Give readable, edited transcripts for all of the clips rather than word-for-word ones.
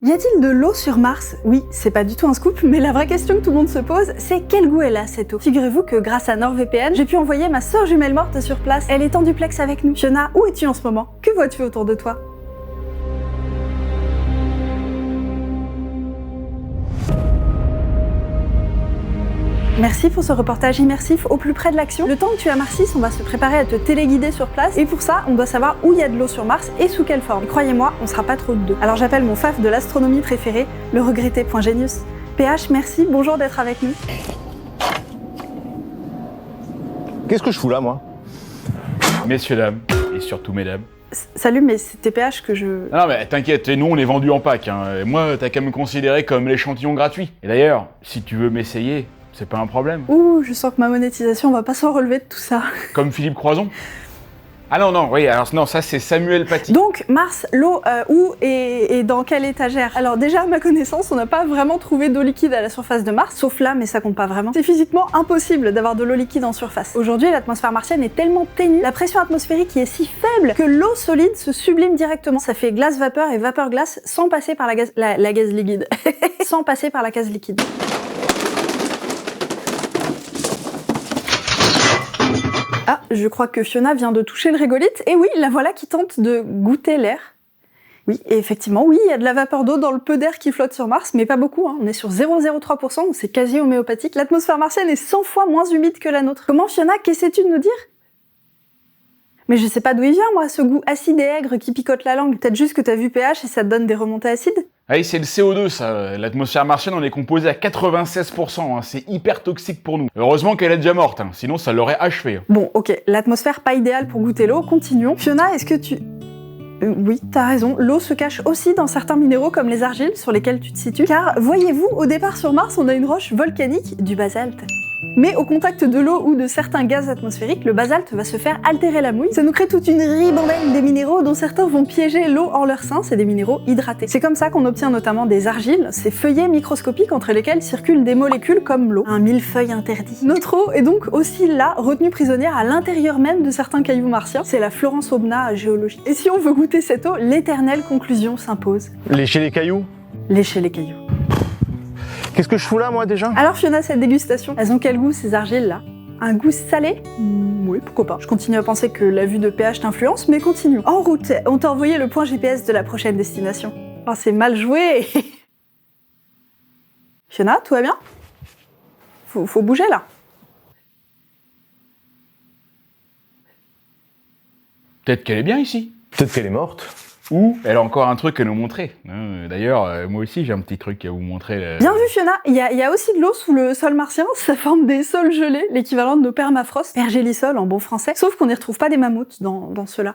Y a-t-il de l'eau sur Mars? Oui, c'est pas du tout un scoop, mais la vraie question que tout le monde se pose, c'est quel goût elle a cette eau? Figurez-vous que grâce à NordVPN, j'ai pu envoyer ma sœur jumelle morte sur place. Elle est en duplex avec nous. Fiona, où es-tu en ce moment? Que vois-tu autour de toi? Merci pour ce reportage immersif au plus près de l'action. Le temps que tu es à Mars 6, on va se préparer à te téléguider sur place, et pour ça, on doit savoir où il y a de l'eau sur Mars et sous quelle forme. Et croyez-moi, on sera pas trop de deux. Alors j'appelle mon faf de l'astronomie préféré, le regretté Point Genius. PH, merci, bonjour d'être avec nous. Qu'est-ce que je fous là, moi? Messieurs, dames, et surtout mesdames. Salut, mais c'était PH que je... Non mais t'inquiète, nous on est vendus en pack, hein. Et moi t'as qu'à me considérer comme l'échantillon gratuit. Et d'ailleurs, si tu veux m'essayer, c'est pas un problème. Ouh, je sens que ma monétisation va pas s'en relever de tout ça. Comme Philippe Croison. Ah non, oui, alors non, ça c'est Samuel Paty. Donc, Mars, l'eau, où et dans quelle étagère? Alors déjà, à ma connaissance, on n'a pas vraiment trouvé d'eau liquide à la surface de Mars, sauf là, mais ça compte pas vraiment. C'est physiquement impossible d'avoir de l'eau liquide en surface. Aujourd'hui, l'atmosphère martienne est tellement ténue, la pression atmosphérique y est si faible que l'eau solide se sublime directement. Ça fait glace-vapeur et vapeur-glace sans passer par la gaz liquide. Sans passer par la case liquide. Ah, je crois que Fiona vient de toucher le régolithe. Et oui, la voilà qui tente de goûter l'air. Oui, et effectivement, oui, il y a de la vapeur d'eau dans le peu d'air qui flotte sur Mars, mais pas beaucoup, hein. On est sur 0,03%, donc c'est quasi homéopathique. L'atmosphère martienne est 100 fois moins humide que la nôtre. Comment, Fiona, qu'essaies-tu de nous dire? Mais je sais pas d'où il vient, moi, ce goût acide et aigre qui picote la langue. Peut-être juste que t'as vu pH et ça te donne des remontées acides? Ah oui, c'est le CO2 ça. L'atmosphère martienne en est composée à 96%, hein. C'est hyper toxique pour nous. Heureusement qu'elle est déjà morte, hein. Sinon ça l'aurait achevé. Hein. Bon, ok, l'atmosphère pas idéale pour goûter l'eau, continuons. Fiona, est-ce que tu... oui, t'as raison, l'eau se cache aussi dans certains minéraux comme les argiles sur lesquels tu te situes, car voyez-vous, au départ sur Mars, on a une roche volcanique, du basalte. Mais au contact de l'eau ou de certains gaz atmosphériques, le basalte va se faire altérer la mouille. Ça nous crée toute une ribambelle des minéraux dont certains vont piéger l'eau en leur sein, c'est des minéraux hydratés. C'est comme ça qu'on obtient notamment des argiles, ces feuillets microscopiques entre lesquels circulent des molécules comme l'eau. Un millefeuille interdit. Notre eau est donc aussi là, retenue prisonnière à l'intérieur même de certains cailloux martiens. C'est la Florence Aubenas géologie. Et si on veut goûter cette eau, l'éternelle conclusion s'impose. Lécher les cailloux? Lécher les cailloux. Qu'est-ce que je fous là, moi, déjà? Alors Fiona, cette dégustation, elles ont quel goût ces argiles-là? Un goût salé? Oui, pourquoi pas. Je continue à penser que la vue de pH t'influence, mais continue. En route, on t'a envoyé le point GPS de la prochaine destination. Oh, c'est mal joué. Fiona, tout va bien? Faut bouger, là. Peut-être qu'elle est bien ici. Peut-être qu'elle est morte. Ou elle a encore un truc à nous montrer. D'ailleurs, moi aussi j'ai un petit truc à vous montrer. Bien vu Fiona, il y a aussi de l'eau sous le sol martien, ça forme des sols gelés, l'équivalent de nos permafrost, pergélisol en bon français, sauf qu'on n'y retrouve pas des mammouths dans ceux-là.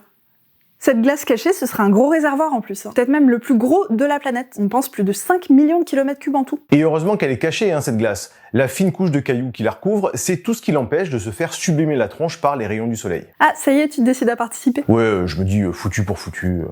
Cette glace cachée, ce sera un gros réservoir en plus, hein. Peut-être même le plus gros de la planète. On pense plus de 5 millions de kilomètres cubes en tout. Et heureusement qu'elle est cachée, hein, cette glace. La fine couche de cailloux qui la recouvre, c'est tout ce qui l'empêche de se faire sublimer la tronche par les rayons du soleil. Ah, ça y est, tu décides à participer? Ouais, je me dis foutu pour foutu.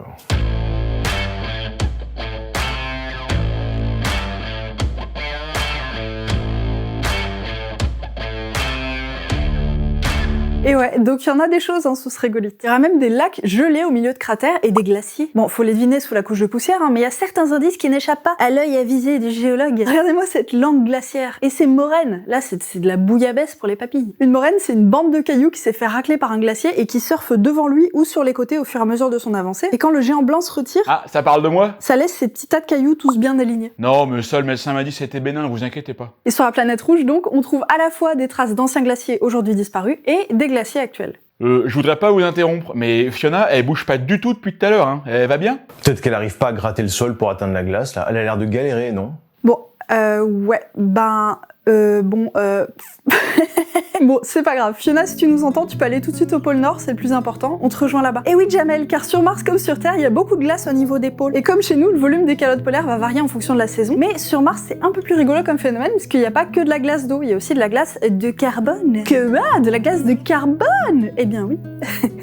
Et ouais, donc il y en a des choses hein, sous ce régolithe. Il y aura même des lacs gelés au milieu de cratères et des glaciers. Bon, faut les deviner sous la couche de poussière, hein, mais il y a certains indices qui n'échappent pas à l'œil avisé du géologue. Regardez-moi cette langue glaciaire et ces moraines. Là, c'est de la bouillabaisse pour les papilles. Une moraine, c'est une bande de cailloux qui s'est fait racler par un glacier et qui surfe devant lui ou sur les côtés au fur et à mesure de son avancée. Et quand le géant blanc se retire, Ah, ça parle de moi? ça laisse ces petits tas de cailloux tous bien alignés. Non, mais ça, le médecin m'a dit c'était bénin, vous inquiétez pas. Et sur la planète rouge, donc, on trouve à la fois des traces d'anciens glaciers aujourd'hui disparus et des glaciers actuels. Je voudrais pas vous interrompre, mais Fiona, elle bouge pas du tout depuis tout à l'heure, hein. Elle va bien? Peut-être qu'elle arrive pas à gratter le sol pour atteindre la glace, là. Elle a l'air de galérer, non? Bon, ouais, bon, c'est pas grave. Fiona, si tu nous entends, tu peux aller tout de suite au pôle Nord, c'est le plus important. On te rejoint là-bas. Et oui, Jamel, car sur Mars comme sur Terre, il y a beaucoup de glace au niveau des pôles. Et comme chez nous, le volume des calottes polaires va varier en fonction de la saison. Mais sur Mars, c'est un peu plus rigolo comme phénomène, parce qu'il n'y a pas que de la glace d'eau, il y a aussi de la glace de carbone. De la glace de carbone? Eh bien oui.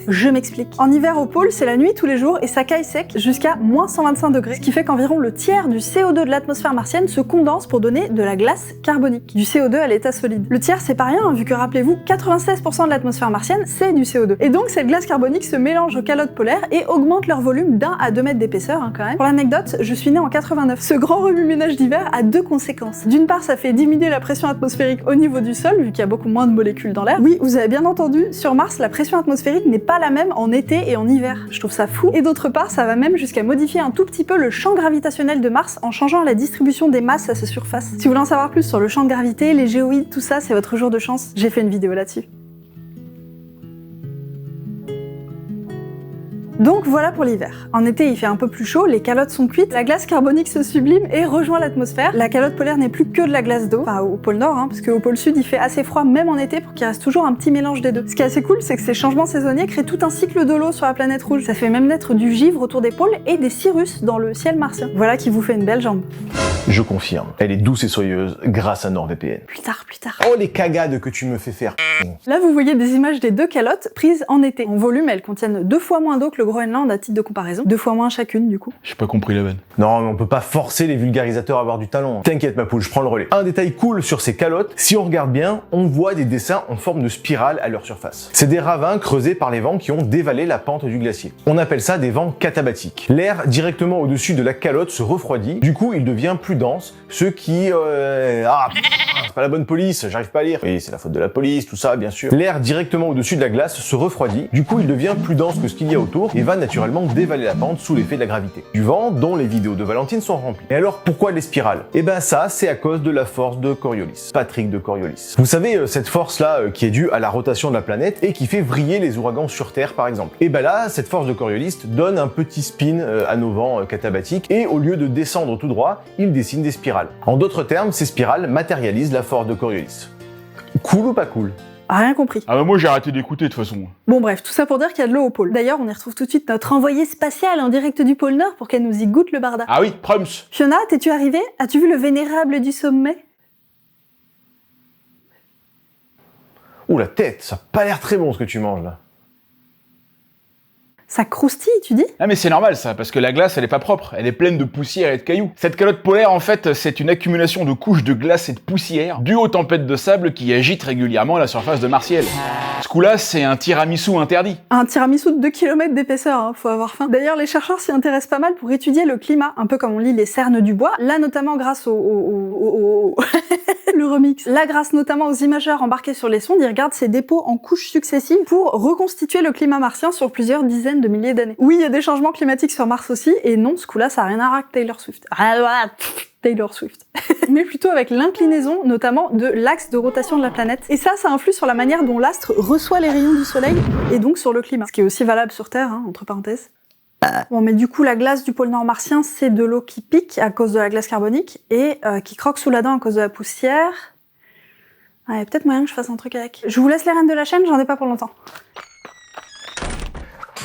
Je m'explique. En hiver au pôle, c'est la nuit tous les jours et ça caille sec jusqu'à moins 125 degrés, ce qui fait qu'environ le tiers du CO2 de l'atmosphère martienne se condense pour donner de la glace carbonique, du CO2 à l'état solide. Le tiers, c'est pas rien, vu que rappelez-vous, 96% de l'atmosphère martienne, c'est du CO2. Et donc cette glace carbonique se mélange aux calottes polaires et augmente leur volume d'1 à 2 mètres d'épaisseur quand même. Pour l'anecdote, je suis née en 89. Ce grand remue-ménage d'hiver a deux conséquences. D'une part, ça fait diminuer la pression atmosphérique au niveau du sol, vu qu'il y a beaucoup moins de molécules dans l'air. Oui, vous avez bien entendu, sur Mars, la pression atmosphérique n'est pas la même en été et en hiver. Je trouve ça fou. Et d'autre part, ça va même jusqu'à modifier un tout petit peu le champ gravitationnel de Mars en changeant la distribution des masses à sa surface. Si vous voulez en savoir plus sur le champ de gravité, les géoïdes, tout ça, c'est votre jour de chance. J'ai fait une vidéo là-dessus. Donc voilà pour l'hiver. En été, il fait un peu plus chaud, les calottes sont cuites, la glace carbonique se sublime et rejoint l'atmosphère. La calotte polaire n'est plus que de la glace d'eau, enfin au pôle Nord, parce qu'au pôle Sud, il fait assez froid même en été pour qu'il reste toujours un petit mélange des deux. Ce qui est assez cool, c'est que ces changements saisonniers créent tout un cycle de l'eau sur la planète rouge. Ça fait même naître du givre autour des pôles et des cirrus dans le ciel martien. Voilà qui vous fait une belle jambe. Je confirme, elle est douce et soyeuse grâce à NordVPN. Plus tard. Oh les cagades que tu me fais faire. Là, vous voyez des images des deux calottes prises en été. En volume, elles contiennent 2 fois moins d'eau que le Groenland à titre de comparaison. 2 fois moins chacune, du coup. J'ai pas compris la vanne. Non, mais on peut pas forcer les vulgarisateurs à avoir du talent. T'inquiète ma poule, je prends le relais. Un détail cool sur ces calottes, si on regarde bien, on voit des dessins en forme de spirale à leur surface. C'est des ravins creusés par les vents qui ont dévalé la pente du glacier. On appelle ça des vents katabatiques. L'air directement au-dessus de la calotte se refroidit, du coup il devient plus dense, ce qui... c'est pas la bonne police, j'arrive pas à lire. Oui, c'est la faute de la police, tout ça, bien sûr. L'air directement au-dessus de la glace se refroidit, du coup il devient plus dense que ce qu'il y a autour et va naturellement dévaler la pente sous l'effet de la gravité. Du vent dont les vidéos de Valentine sont remplies. Et alors pourquoi les spirales? Eh ben ça, c'est à cause de la force de Coriolis. Patrick de Coriolis. Vous savez, cette force-là qui est due à la rotation de la planète et qui fait vriller les ouragans sur Terre par exemple. Et ben là, cette force de Coriolis donne un petit spin à nos vents katabatiques et au lieu de descendre tout droit, il dessine des spirales. En d'autres termes, ces spirales matérialisent la force de Coriolis. Cool ou pas cool? Rien compris. Ah bah moi j'ai arrêté d'écouter de toute façon. Bon bref, tout ça pour dire qu'il y a de l'eau au pôle. D'ailleurs, on y retrouve tout de suite notre envoyée spatiale en direct du pôle Nord pour qu'elle nous y goûte le barda. Ah oui, Prums. Fiona, t'es-tu arrivée? As-tu vu le vénérable du sommet? Ouh la tête, ça a pas l'air très bon ce que tu manges là. Ça croustille, tu dis? Ah mais c'est normal ça, parce que la glace elle est pas propre, elle est pleine de poussière et de cailloux. Cette calotte polaire en fait, c'est une accumulation de couches de glace et de poussière dues aux tempêtes de sable qui agitent régulièrement à la surface de Martiel. Ce coup-là, c'est un tiramisu interdit. Un tiramisu de 2 km d'épaisseur, faut avoir faim. D'ailleurs, les chercheurs s'y intéressent pas mal pour étudier le climat, un peu comme on lit les cernes du bois, là notamment grâce au le remix. Là, grâce notamment aux imageurs embarqués sur les sondes, ils regardent ces dépôts en couches successives pour reconstituer le climat martien sur plusieurs dizaines de milliers d'années. Oui, il y a des changements climatiques sur Mars aussi, et non, ce coup-là, ça n'a rien à voir avec Taylor Swift. Taylor Swift. Mais plutôt avec l'inclinaison, notamment, de l'axe de rotation de la planète. Et ça influe sur la manière dont l'astre reçoit les rayons du soleil, et donc sur le climat. Ce qui est aussi valable sur Terre, entre parenthèses. Bon, mais du coup, la glace du pôle Nord martien, c'est de l'eau qui pique à cause de la glace carbonique, et qui croque sous la dent à cause de la poussière. Il y a peut-être moyen que je fasse un truc avec. Je vous laisse les rênes de la chaîne, j'en ai pas pour longtemps.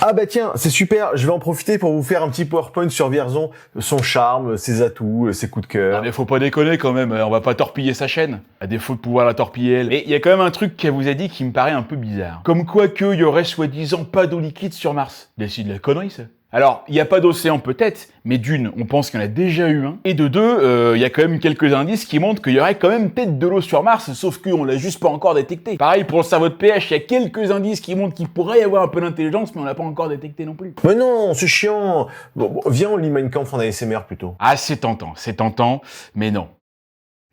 Ah bah tiens, c'est super, je vais en profiter pour vous faire un petit PowerPoint sur Vierzon, son charme, ses atouts, ses coups de cœur. Mais faut pas déconner quand même, on va pas torpiller sa chaîne, à défaut de pouvoir la torpiller elle. Et il y a quand même un truc qu'elle vous a dit qui me paraît un peu bizarre. Comme quoi qu'il y aurait soi-disant pas d'eau liquide sur Mars. Décide la connerie ça. Alors, il n'y a pas d'océan peut-être, mais d'une, on pense qu'il y en a déjà eu un. Et de deux, il y a quand même quelques indices qui montrent qu'il y aurait quand même peut-être de l'eau sur Mars, sauf qu'on l'a juste pas encore détecté. Pareil pour le cerveau de PH, il y a quelques indices qui montrent qu'il pourrait y avoir un peu d'intelligence, mais on l'a pas encore détecté non plus. Mais non, c'est chiant. Bon, viens, on lit Mein Kampf en ASMR plutôt. Ah, c'est tentant, mais non.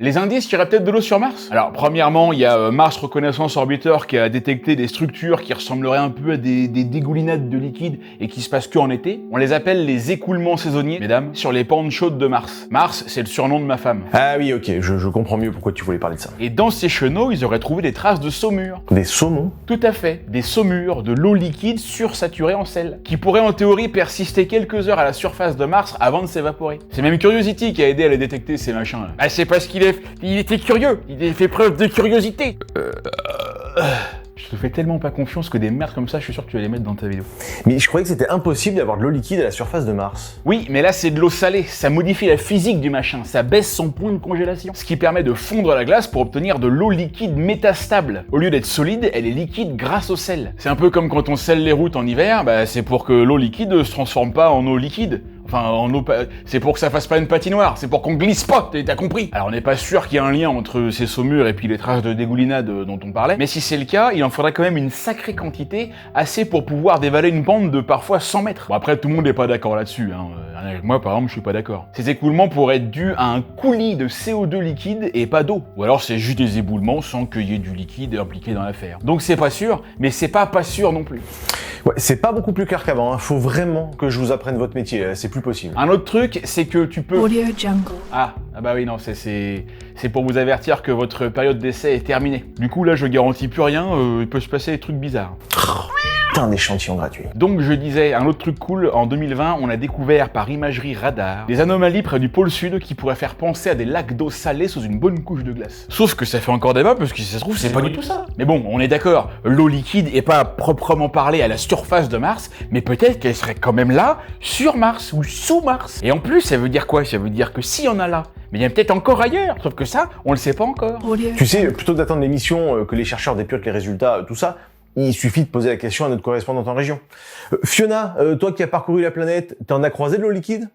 Les indices qu'il y aurait peut-être de l'eau sur Mars? Alors, premièrement, il y a Mars Reconnaissance Orbiter qui a détecté des structures qui ressembleraient un peu à des dégoulinades de liquide et qui se passent que en été. On les appelle les écoulements saisonniers, mesdames, sur les pentes chaudes de Mars. Mars, c'est le surnom de ma femme. Ah oui, ok, je comprends mieux pourquoi tu voulais parler de ça. Et dans ces chenaux, ils auraient trouvé des traces de saumure. Des saumons? Tout à fait, des saumures, de l'eau liquide sursaturée en sel, qui pourraient en théorie persister quelques heures à la surface de Mars avant de s'évaporer. C'est même Curiosity qui a aidé à les détecter, ces machins là. Ah, c'est parce il était curieux, il a fait preuve de curiosité. Je te fais tellement pas confiance que des merdes comme ça, je suis sûr que tu vas les mettre dans ta vidéo. Mais je croyais que c'était impossible d'avoir de l'eau liquide à la surface de Mars. Oui, mais là c'est de l'eau salée, ça modifie la physique du machin, ça baisse son point de congélation. Ce qui permet de fondre la glace pour obtenir de l'eau liquide métastable. Au lieu d'être solide, elle est liquide grâce au sel. C'est un peu comme quand on scelle les routes en hiver, c'est pour que l'eau liquide se transforme pas en eau liquide. Enfin, en eau, c'est pour que ça fasse pas une patinoire, c'est pour qu'on glisse pas, t'as compris. Alors on n'est pas sûr qu'il y ait un lien entre ces saumures et puis les traces de dégoulinade dont on parlait, mais si c'est le cas, il en faudrait quand même une sacrée quantité, assez pour pouvoir dévaler une pente de parfois 100 mètres. Bon après, tout le monde n'est pas d'accord là-dessus, hein. Moi par exemple, je suis pas d'accord. Ces écoulements pourraient être dus à un coulis de CO2 liquide et pas d'eau. Ou alors c'est juste des éboulements sans qu'il y ait du liquide impliqué dans l'affaire. Donc c'est pas sûr, mais c'est pas sûr non plus. Ouais, c'est pas beaucoup plus clair qu'avant, hein. Faut vraiment que je vous apprenne votre métier, c'est plus possible. Un autre truc, c'est que tu peux... Audio Jungle. Ah bah oui, non, c'est pour vous avertir que votre période d'essai est terminée. Du coup, là, je garantis plus rien, il peut se passer des trucs bizarres. Un échantillon gratuit. Donc, je disais, un autre truc cool, en 2020, on a découvert par imagerie radar des anomalies près du pôle sud qui pourraient faire penser à des lacs d'eau salée sous une bonne couche de glace. Sauf que ça fait encore débat, parce que si ça se trouve, c'est pas du tout ça. Mais bon, on est d'accord, l'eau liquide est pas proprement parlée à la surface de Mars, mais peut-être qu'elle serait quand même là, sur Mars, ou sous Mars. Et en plus, ça veut dire quoi? Ça veut dire que s'il y en a là, mais il y a peut-être encore ailleurs, sauf que ça, on le sait pas encore. Audio Tu sais, Jungle. plutôt que d'attendre l'émission, que les chercheurs dépiotent les résultats, tout ça, il suffit de poser la question à notre correspondante en région. Fiona, toi qui as parcouru la planète, t'en as croisé de l'eau liquide?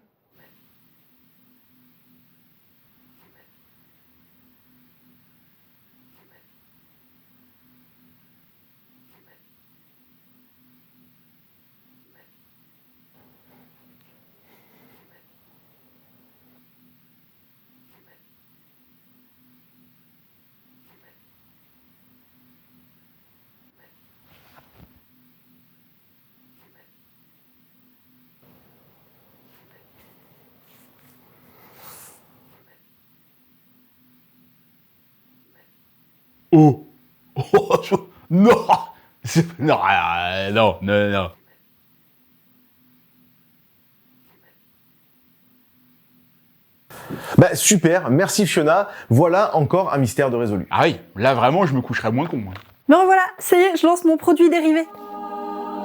Oh, non, non, non. Bah super, merci Fiona, voilà encore un mystère de résolu. Ah oui, là vraiment, je me coucherais moins con. Moi. Me revoilà, ça y est, je lance mon produit dérivé.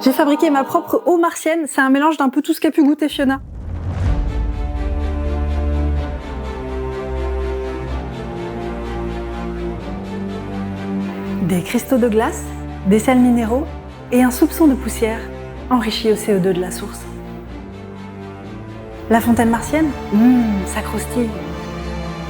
J'ai fabriqué ma propre eau martienne, c'est un mélange d'un peu tout ce qu'a pu goûter Fiona. Des cristaux de glace, des sels minéraux et un soupçon de poussière enrichi au CO2 de la source. La fontaine martienne, ça croustille.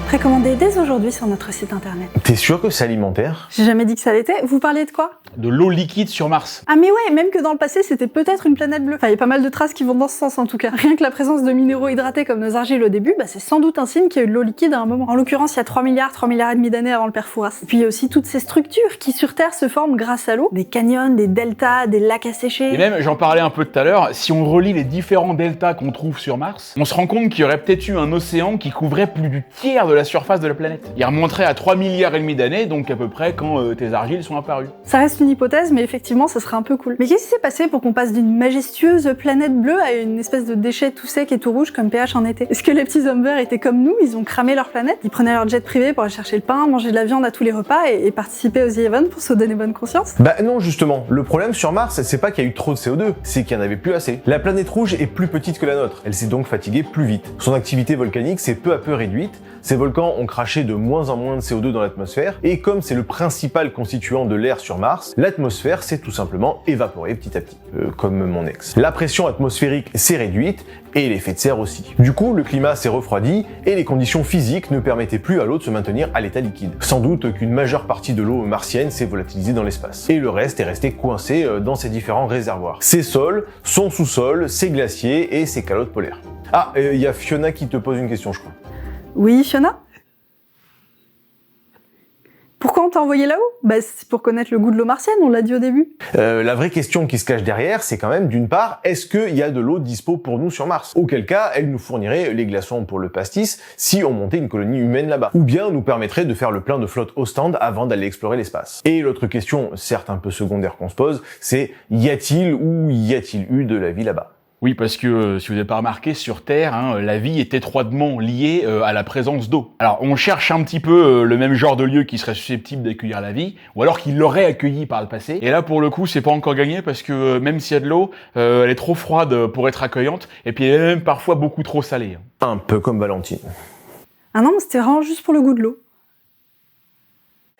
Précommandez dès aujourd'hui sur notre site internet. T'es sûr que c'est alimentaire? J'ai jamais dit que ça l'était, vous parliez de quoi? De l'eau liquide sur Mars. Ah mais ouais, même que dans le passé, c'était peut-être une planète bleue. Enfin, il y a pas mal de traces qui vont dans ce sens en tout cas. Rien que la présence de minéraux hydratés comme nos argiles au début, c'est sans doute un signe qu'il y a eu de l'eau liquide à un moment. En l'occurrence, il y a 3 milliards et demi d'années avant le père Fouras. Et puis il y a aussi toutes ces structures qui sur Terre se forment grâce à l'eau. Des canyons, des deltas, des lacs asséchés. Et même, j'en parlais un peu tout à l'heure, si on relie les différents deltas qu'on trouve sur Mars, on se rend compte qu'il y aurait peut-être eu un océan qui couvrait plus du tiers de la surface de la planète. Il remonterait à 3 milliards et demi d'années, donc à peu près quand tes argiles sont apparues. Ça reste une hypothèse, mais effectivement, ça serait un peu cool. Mais qu'est-ce qui s'est passé pour qu'on passe d'une majestueuse planète bleue à une espèce de déchet tout sec et tout rouge comme pH en été? Est-ce que les petits hommes verts étaient comme nous, ils ont cramé leur planète? Ils prenaient leur jet privé pour aller chercher le pain, manger de la viande à tous les repas et participer aux The Event pour se donner bonne conscience? Bah non, justement. Le problème sur Mars, c'est pas qu'il y a eu trop de CO2, c'est qu'il y en avait plus assez. La planète rouge est plus petite que la nôtre, elle s'est donc fatiguée plus vite. Son activité volcanique s'est peu à peu réduite, ces volcans ont craché de moins en moins de CO2 dans l'atmosphère, et comme c'est le principal constituant de l'air sur Mars, l'atmosphère s'est tout simplement évaporée petit à petit, comme mon ex. La pression atmosphérique s'est réduite, et l'effet de serre aussi. Du coup, le climat s'est refroidi, et les conditions physiques ne permettaient plus à l'eau de se maintenir à l'état liquide. Sans doute qu'une majeure partie de l'eau martienne s'est volatilisée dans l'espace, et le reste est resté coincé dans ces différents réservoirs. Ses sols, son sous-sol, ses glaciers et ses calottes polaires. Ah, il y a Fiona qui te pose une question, je crois. Oui, Fiona? Pourquoi on t'a envoyé là-haut? C'est pour connaître le goût de l'eau martienne, on l'a dit au début. La vraie question qui se cache derrière, c'est quand même, d'une part, est-ce qu'il y a de l'eau dispo pour nous sur Mars? Auquel cas, elle nous fournirait les glaçons pour le pastis si on montait une colonie humaine là-bas. Ou bien nous permettrait de faire le plein de flotte au stand avant d'aller explorer l'espace. Et l'autre question, certes un peu secondaire qu'on se pose, c'est y a-t-il ou y a-t-il eu de la vie là-bas? Oui, parce que si vous n'avez pas remarqué, sur Terre, la vie est étroitement liée à la présence d'eau. Alors, on cherche un petit peu le même genre de lieu qui serait susceptible d'accueillir la vie, ou alors qui l'aurait accueilli par le passé. Et là, pour le coup, c'est pas encore gagné parce que même s'il y a de l'eau, elle est trop froide pour être accueillante, et puis elle est même parfois beaucoup trop salée. Un peu comme Valentine. Ah non, mais c'était vraiment juste pour le goût de l'eau.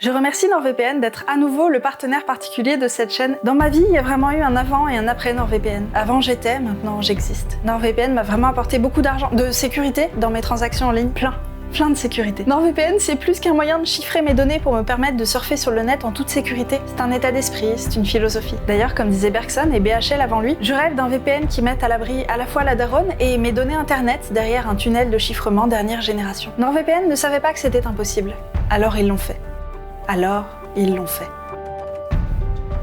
Je remercie NordVPN d'être à nouveau le partenaire particulier de cette chaîne. Dans ma vie, il y a vraiment eu un avant et un après NordVPN. Avant j'étais, maintenant j'existe. NordVPN m'a vraiment apporté beaucoup d'argent, de sécurité dans mes transactions en ligne, plein de sécurité. NordVPN, c'est plus qu'un moyen de chiffrer mes données pour me permettre de surfer sur le net en toute sécurité. C'est un état d'esprit, c'est une philosophie. D'ailleurs, comme disait Bergson et BHL avant lui, je rêve d'un VPN qui mette à l'abri à la fois la daronne et mes données internet derrière un tunnel de chiffrement dernière génération. NordVPN ne savait pas que c'était impossible. Alors ils l'ont fait.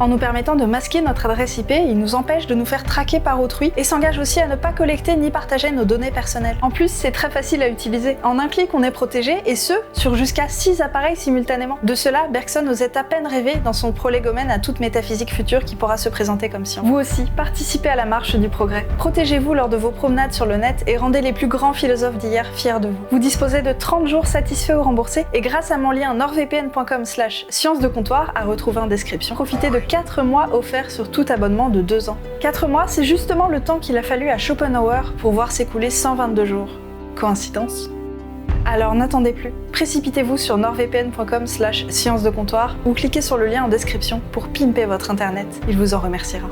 En nous permettant de masquer notre adresse IP, ils nous empêchent de nous faire traquer par autrui et s'engagent aussi à ne pas collecter ni partager nos données personnelles. En plus, c'est très facile à utiliser. En un clic, on est protégé, et ce, sur jusqu'à 6 appareils simultanément. De cela, Bergson osait à peine rêver dans son prolégomène à toute métaphysique future qui pourra se présenter comme science. Vous aussi, participez à la marche du progrès. Protégez-vous lors de vos promenades sur le net et rendez les plus grands philosophes d'hier fiers de vous. Vous disposez de 30 jours satisfaits ou remboursés, et grâce à mon lien nordvpn.com/sciences de comptoir à retrouver en description, profitez de 4 mois offerts sur tout abonnement de 2 ans. 4 mois, c'est justement le temps qu'il a fallu à Schopenhauer pour voir s'écouler 122 jours. Coïncidence ? Alors n'attendez plus. Précipitez-vous sur nordvpn.com/sciences de comptoir ou cliquez sur le lien en description pour pimper votre internet. Il vous en remerciera.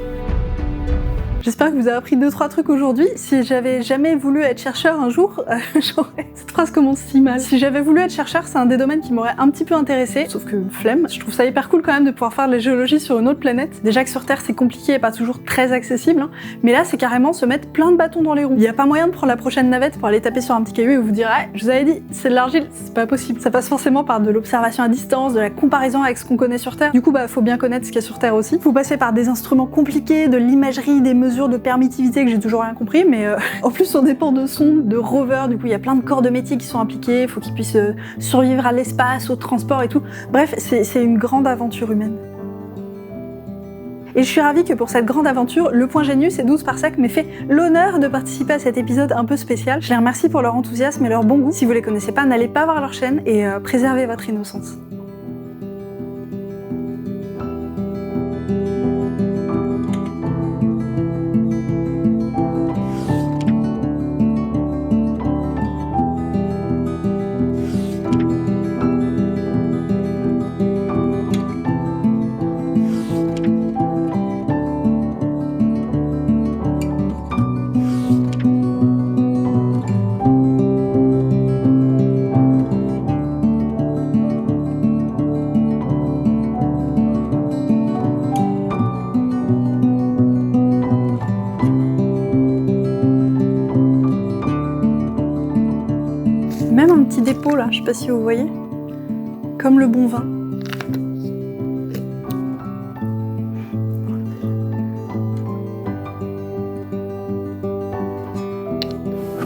J'espère que vous avez appris 2-3 trucs aujourd'hui. Si j'avais jamais voulu être chercheur un jour, j'aurais... Cette phrase commence si mal. Si j'avais voulu être chercheur, c'est un des domaines qui m'aurait un petit peu intéressé, sauf que flemme. Je trouve ça hyper cool quand même de pouvoir faire de la géologie sur une autre planète. Déjà que sur Terre c'est compliqué et pas toujours très accessible, hein. Mais là c'est carrément se mettre plein de bâtons dans les roues. Il y a pas moyen de prendre la prochaine navette pour aller taper sur un petit caillou et vous dire je vous avais dit, c'est de l'argile, c'est pas possible. Ça passe forcément par de l'observation à distance, de la comparaison avec ce qu'on connaît sur Terre. Du coup faut bien connaître ce qu'il y a sur Terre aussi. Faut passer par des instruments compliqués, de l'imagerie, des mesures de permittivité que j'ai toujours rien compris, mais en plus on dépend de sondes, de rovers, du coup il y a plein de corps de métier qui sont impliqués, il faut qu'ils puissent survivre à l'espace, au transport et tout. Bref, c'est une grande aventure humaine. Et je suis ravie que pour cette grande aventure, le Point Genius et 12 Parsecs m'aient fait l'honneur de participer à cet épisode un peu spécial. Je les remercie pour leur enthousiasme et leur bon goût. Si vous les connaissez pas, n'allez pas voir leur chaîne et préservez votre innocence. Même un petit dépôt là, je sais pas si vous voyez, comme le bon vin.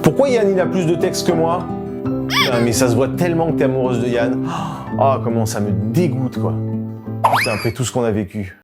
Pourquoi Yann il a plus de texte que moi? Putain, mais ça se voit tellement que t'es amoureuse de Yann. Ah, comment ça me dégoûte quoi. Putain, après tout ce qu'on a vécu.